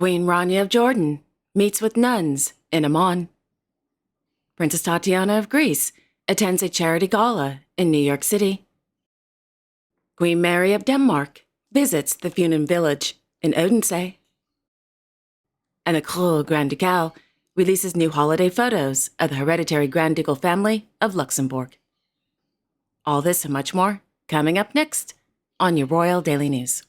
Queen Rania of Jordan meets with nuns in Amman. Princess Tatiana of Greece attends a charity gala in New York City. Queen Mary of Denmark visits the Funen village in Odense. And the Cour Grand Ducal releases new holiday photos of the hereditary Grand Ducal family of Luxembourg. All this and much more coming up next on your Royal Daily News.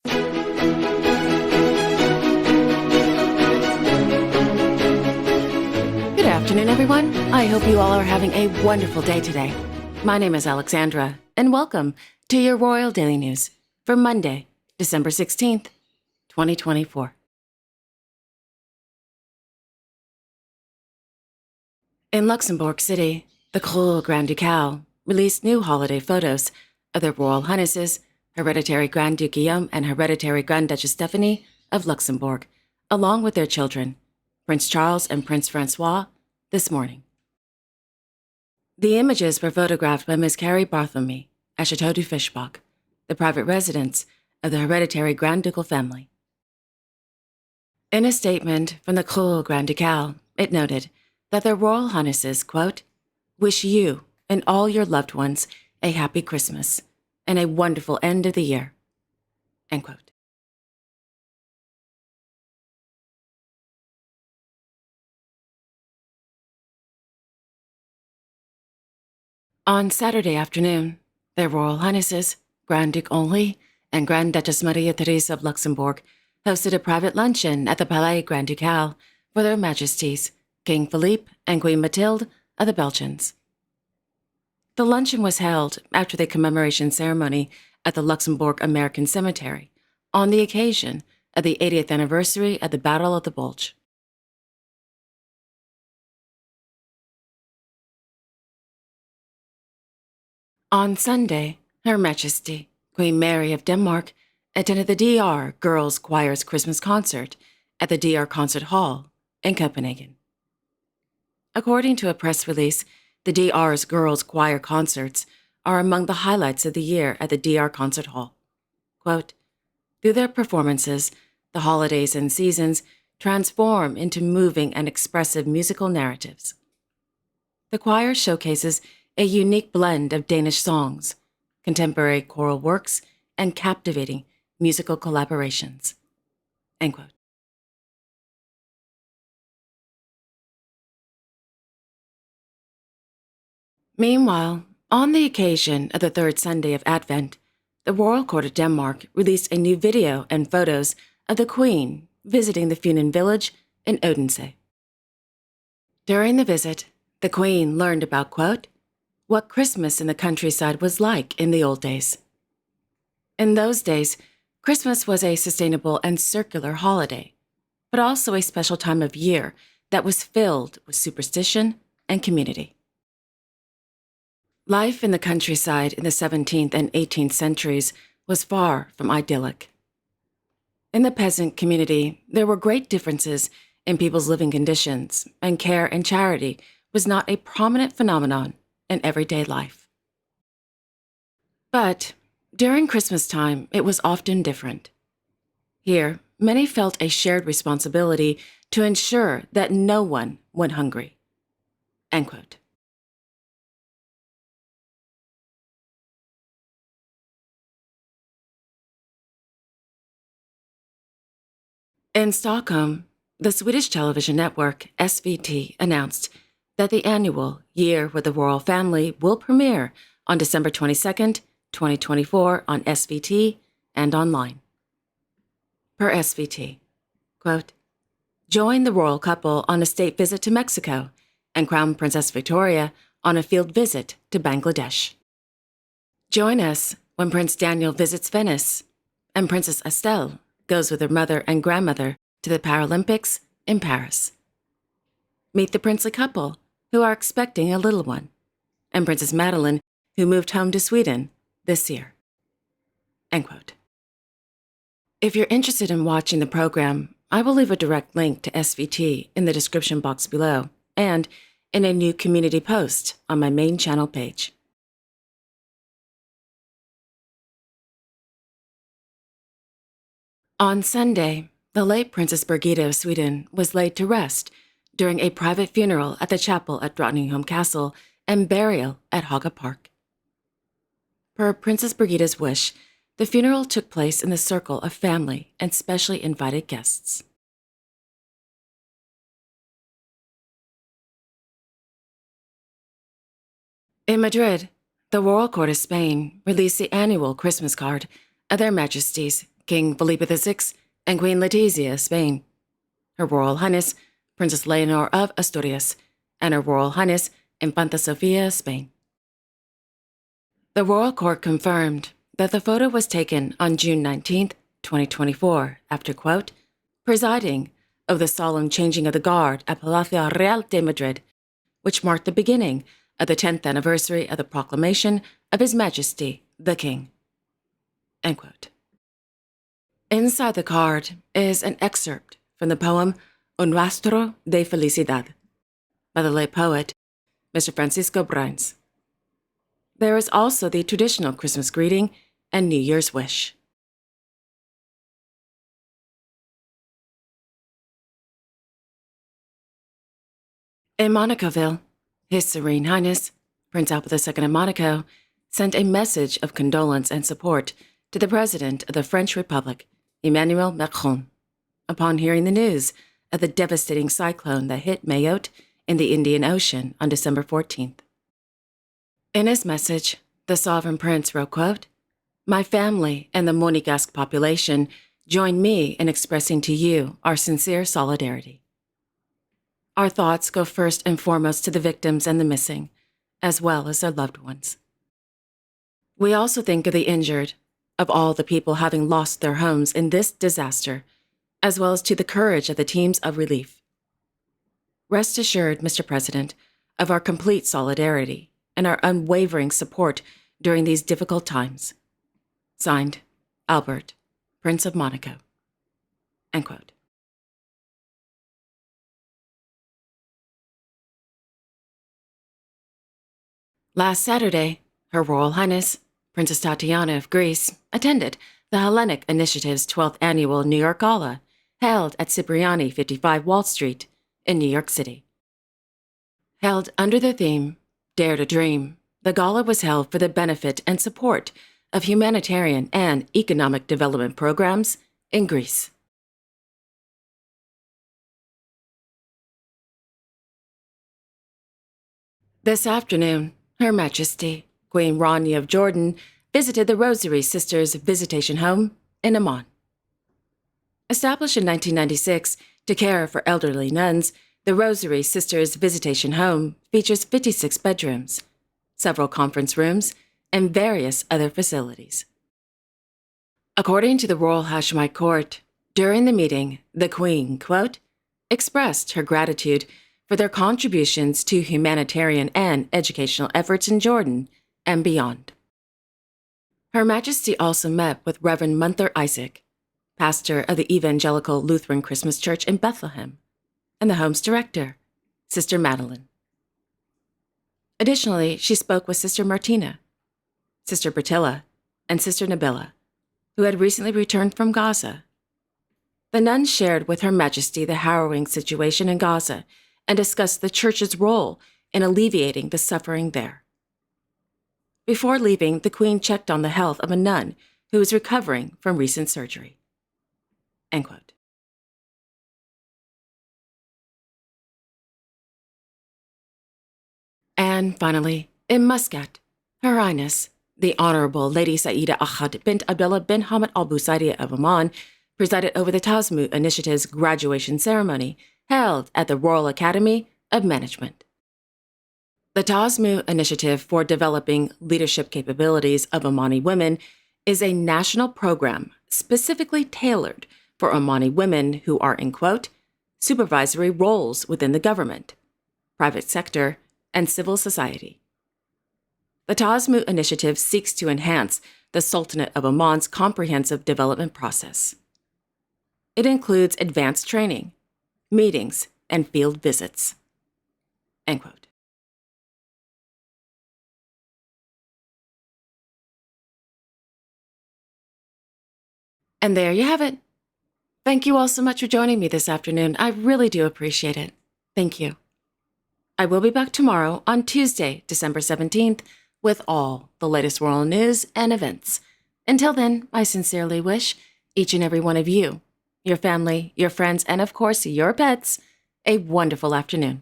Good afternoon, everyone. I hope you all are having a wonderful day today. My name is Alexandra, and welcome to your Royal Daily News for Monday, December 16th, 2024. In Luxembourg City, the Cour Grand Ducal released new holiday photos of their Royal Highnesses, Hereditary Grand Duke Guillaume and Hereditary Grand Duchess Stephanie of Luxembourg, along with their children, Prince Charles and Prince Francois, this morning. The images were photographed by Ms. Carrie Bartholomew at Chateau du Fischbach, the private residence of the hereditary Grand Ducal family. In a statement from the Cour Grand Ducal, it noted that their Royal Highnesses, quote, wish you and all your loved ones a happy Christmas and a wonderful end of the year, end quote. On Saturday afternoon, their Royal Highnesses, Grand Duke Henri and Grand Duchess Maria Theresa of Luxembourg, hosted a private luncheon at the Palais Grand Ducal for their Majesties, King Philippe and Queen Mathilde of the Belgians. The luncheon was held after the commemoration ceremony at the Luxembourg American Cemetery on the occasion of the 80th anniversary of the Battle of the Bulge. On Sunday, Her Majesty, Queen Mary of Denmark, attended the DR Girls Choir's Christmas concert at the DR Concert Hall in Copenhagen. According to a press release, the DR's Girls Choir concerts are among the highlights of the year at the DR Concert Hall. Quote, through their performances, the holidays and seasons transform into moving and expressive musical narratives. The choir showcases a unique blend of Danish songs, contemporary choral works, and captivating musical collaborations. End quote. Meanwhile, on the occasion of the third Sunday of Advent, the Royal Court of Denmark released a new video and photos of the Queen visiting the Funen village in Odense. During the visit, the Queen learned about, quote, what Christmas in the countryside was like in the old days. In those days, Christmas was a sustainable and circular holiday, but also a special time of year that was filled with superstition and community. Life in the countryside in the 17th and 18th centuries was far from idyllic. In the peasant community, there were great differences in people's living conditions, and care and charity was not a prominent phenomenon in everyday life. But during Christmas time, it was often different. Here, many felt a shared responsibility to ensure that no one went hungry. End quote. In Stockholm, the Swedish television network SVT announced that the annual Year with the Royal Family will premiere on December 22nd, 2024 on SVT and online. Per SVT, quote, join the royal couple on a state visit to Mexico and Crown Princess Victoria on a field visit to Bangladesh. Join us when Prince Daniel visits Venice and Princess Estelle goes with her mother and grandmother to the Paralympics in Paris. Meet the princely couple who are expecting a little one, and Princess Madeline, who moved home to Sweden this year. End quote. If you're interested in watching the program, I will leave a direct link to SVT in the description box below and in a new community post on my main channel page. On Sunday, The late Princess Birgitta of Sweden was laid to rest during a private funeral at the chapel at Drottningholm Castle and burial at Haga Park. Per Princess Birgitta's wish, the funeral took place in the circle of family and specially invited guests. In Madrid, the Royal Court of Spain released the annual Christmas card of Their Majesties King Felipe VI and Queen Letizia of Spain, Her Royal Highness Princess Leonor of Asturias, and Her Royal Highness Infanta Sofia of Spain. The Royal Court confirmed that the photo was taken on June 19, 2024, after, quote, presiding over the solemn changing of the guard at Palacio Real de Madrid, which marked the beginning of the 10th anniversary of the proclamation of His Majesty, the King. End quote. Inside the card is an excerpt from the poem Un rastro de felicidad by the late poet, Mr. Francisco Brains. There is also the traditional Christmas greeting and New Year's wish. In Monacoville, His Serene Highness, Prince Albert II of Monaco, sent a message of condolence and support to the President of the French Republic, Emmanuel Macron, upon hearing the news of the devastating cyclone that hit Mayotte in the Indian Ocean on December 14th. In his message, the Sovereign Prince wrote, quote, my family and the Monegasque population join me in expressing to you our sincere solidarity. Our thoughts go first and foremost to the victims and the missing, as well as their loved ones. We also think of the injured, of all the people having lost their homes in this disaster, as well as to the courage of the teams of relief. Rest assured, Mr. President, of our complete solidarity and our unwavering support during these difficult times. Signed, Albert, Prince of Monaco. End quote. Last Saturday, Her Royal Highness, Princess Tatiana of Greece, attended the Hellenic Initiative's 12th annual New York Gala, held at Cipriani 55 Wall Street in New York City. Held under the theme, Dare to Dream, the gala was held for the benefit and support of humanitarian and economic development programs in Greece. This afternoon, Her Majesty, Queen Rania of Jordan, visited the Rosary Sisters Visitation Home in Amman. Established in 1996 to care for elderly nuns, the Rosary Sisters Visitation Home features 56 bedrooms, several conference rooms, and various other facilities. According to the Royal Hashemite Court, during the meeting, the Queen, quote, expressed her gratitude for their contributions to humanitarian and educational efforts in Jordan and beyond. Her Majesty also met with Reverend Munther Isaac, pastor of the Evangelical Lutheran Christmas Church in Bethlehem, and the home's director, Sister Madeline. Additionally, she spoke with Sister Martina, Sister Bertilla, and Sister Nabila, who had recently returned from Gaza. The nuns shared with Her Majesty the harrowing situation in Gaza and discussed the Church's role in alleviating the suffering there. Before leaving, the Queen checked on the health of a nun who was recovering from recent surgery. End quote. And finally, in Muscat, Her Highness, the Honorable Lady Saida Ahad bint Abdullah bin Hamad Al Busaidia of Oman, presided over the Tasmu Initiative's graduation ceremony held at the Royal Academy of Management. The Tasmu Initiative for Developing Leadership Capabilities of Omani Women is a national program specifically tailored for Omani women who are in, quote, supervisory roles within the government, private sector, and civil society. The Tasmu Initiative seeks to enhance the Sultanate of Oman's comprehensive development process. It includes advanced training, meetings, and field visits. End quote. And there you have it. Thank you all so much for joining me this afternoon. I really do appreciate it. Thank you. I will be back tomorrow on Tuesday, December 17th, with all the latest world news and events. Until then, I sincerely wish each and every one of you, your family, your friends, and of course, your pets, a wonderful afternoon.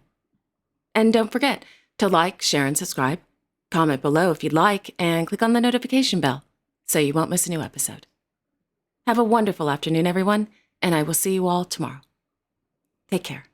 And don't forget to like, share, and subscribe. Comment below if you'd like, and click on the notification bell so you won't miss a new episode. Have a wonderful afternoon, everyone, and I will see you all tomorrow. Take care.